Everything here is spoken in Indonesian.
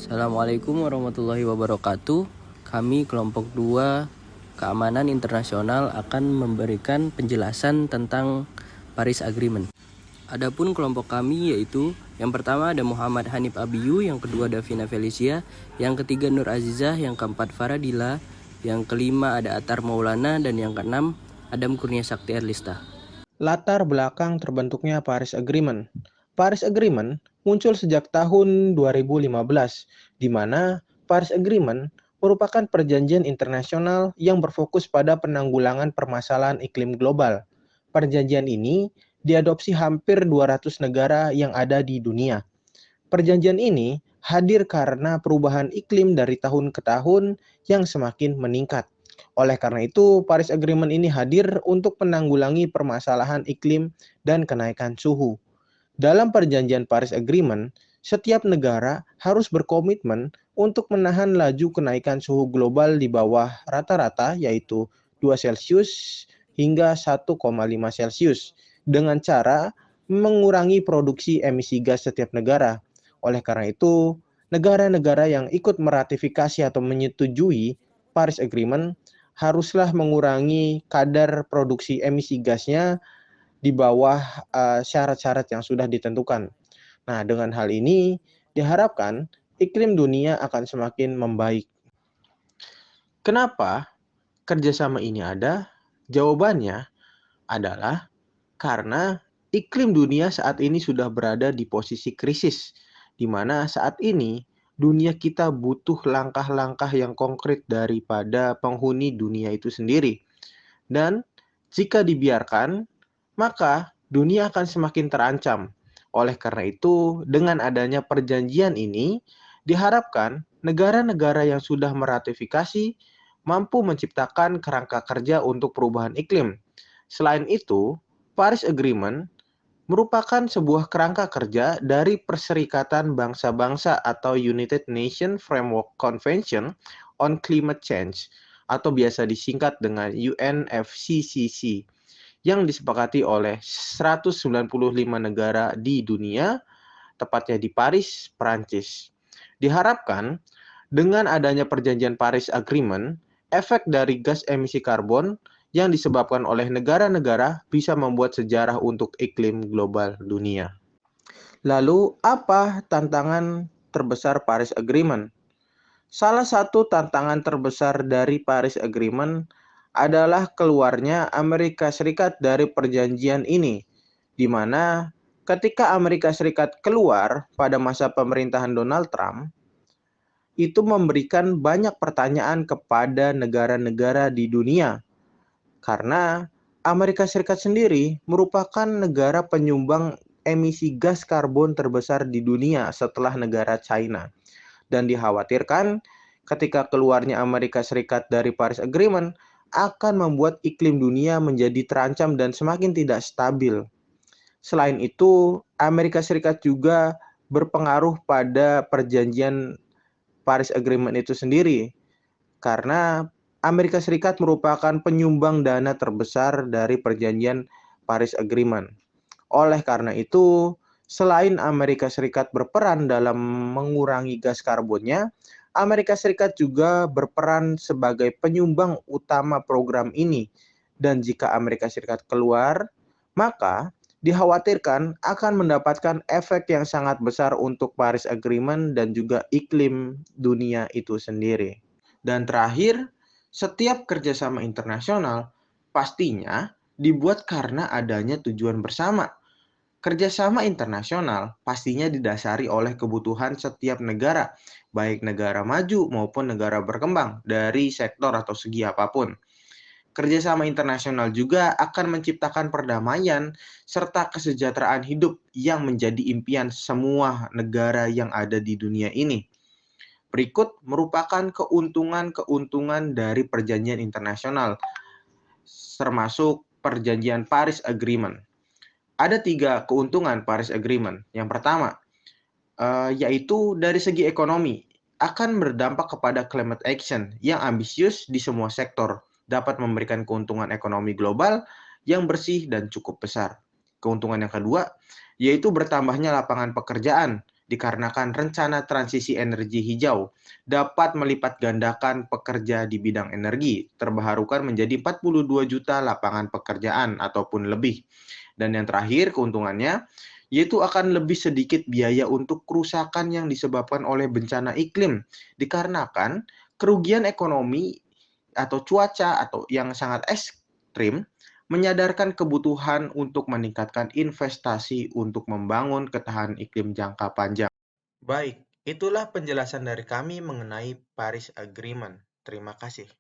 Assalamualaikum warahmatullahi wabarakatuh. Kami kelompok 2 Keamanan Internasional akan memberikan penjelasan tentang Paris Agreement. Adapun kelompok kami yaitu yang pertama ada Muhammad Hanif Abiyu, yang kedua Davina Felicia, yang ketiga Nur Azizah, yang keempat Faradila, yang kelima ada Atar Maulana, dan yang keenam Adam Kurnia Sakti Erlista. Latar belakang terbentuknya Paris Agreement. Paris Agreement muncul sejak tahun 2015, di mana Paris Agreement merupakan perjanjian internasional yang berfokus pada penanggulangan permasalahan iklim global. Perjanjian ini diadopsi hampir 200 negara yang ada di dunia. Perjanjian ini hadir karena perubahan iklim dari tahun ke tahun yang semakin meningkat. Oleh karena itu, Paris Agreement ini hadir untuk menanggulangi permasalahan iklim dan kenaikan suhu. Dalam perjanjian Paris Agreement, setiap negara harus berkomitmen untuk menahan laju kenaikan suhu global di bawah rata-rata, yaitu 2 Celcius hingga 1,5 Celcius, dengan cara mengurangi produksi emisi gas setiap negara. Oleh karena itu, negara-negara yang ikut meratifikasi atau menyetujui Paris Agreement haruslah mengurangi kadar produksi emisi gasnya di bawah syarat-syarat yang sudah ditentukan. Nah, dengan hal ini diharapkan iklim dunia akan semakin membaik. Kenapa kerjasama ini ada? Jawabannya adalah karena iklim dunia saat ini sudah berada di posisi krisis, di mana saat ini dunia kita butuh langkah-langkah yang konkret daripada penghuni dunia itu sendiri. Dan jika dibiarkan, maka dunia akan semakin terancam. Oleh karena itu, dengan adanya perjanjian ini, diharapkan negara-negara yang sudah meratifikasi mampu menciptakan kerangka kerja untuk perubahan iklim. Selain itu, Paris Agreement merupakan sebuah kerangka kerja dari Perserikatan Bangsa-Bangsa atau United Nations Framework Convention on Climate Change atau biasa disingkat dengan UNFCCC yang disepakati oleh 195 negara di dunia, tepatnya di Paris, Prancis. Diharapkan dengan adanya perjanjian Paris Agreement, efek dari gas emisi karbon yang disebabkan oleh negara-negara bisa membuat sejarah untuk iklim global dunia. Lalu, apa tantangan terbesar Paris Agreement? Salah satu tantangan terbesar dari Paris Agreement adalah keluarnya Amerika Serikat dari perjanjian ini, di mana ketika Amerika Serikat keluar pada masa pemerintahan Donald Trump, itu memberikan banyak pertanyaan kepada negara-negara di dunia. Karena Amerika Serikat sendiri merupakan negara penyumbang emisi gas karbon terbesar di dunia setelah negara China. Dan dikhawatirkan ketika keluarnya Amerika Serikat dari Paris Agreement akan membuat iklim dunia menjadi terancam dan semakin tidak stabil. Selain itu, Amerika Serikat juga berpengaruh pada perjanjian Paris Agreement itu sendiri, karena Amerika Serikat merupakan penyumbang dana terbesar dari perjanjian Paris Agreement. Oleh karena itu, selain Amerika Serikat berperan dalam mengurangi gas karbonnya, Amerika Serikat juga berperan sebagai penyumbang utama program ini. Dan jika Amerika Serikat keluar, maka dikhawatirkan akan mendapatkan efek yang sangat besar untuk Paris Agreement dan juga iklim dunia itu sendiri. Dan terakhir, setiap kerjasama internasional pastinya dibuat karena adanya tujuan bersama. Kerjasama internasional pastinya didasari oleh kebutuhan setiap negara, baik negara maju maupun negara berkembang dari sektor atau segi apapun. Kerjasama internasional juga akan menciptakan perdamaian serta kesejahteraan hidup yang menjadi impian semua negara yang ada di dunia ini. Berikut merupakan keuntungan-keuntungan dari perjanjian internasional, termasuk perjanjian Paris Agreement. Ada 3 keuntungan Paris Agreement. Yang pertama, yaitu dari segi ekonomi, akan berdampak kepada climate action yang ambisius di semua sektor, dapat memberikan keuntungan ekonomi global yang bersih dan cukup besar. Keuntungan yang kedua, yaitu bertambahnya lapangan pekerjaan dikarenakan rencana transisi energi hijau dapat melipat gandakan pekerja di bidang energi terbarukan menjadi 42 juta lapangan pekerjaan ataupun lebih. Dan yang terakhir keuntungannya yaitu akan lebih sedikit biaya untuk kerusakan yang disebabkan oleh bencana iklim dikarenakan kerugian ekonomi atau cuaca atau yang sangat ekstrim menyadarkan kebutuhan untuk meningkatkan investasi untuk membangun ketahanan iklim jangka panjang. Baik, itulah penjelasan dari kami mengenai Paris Agreement. Terima kasih.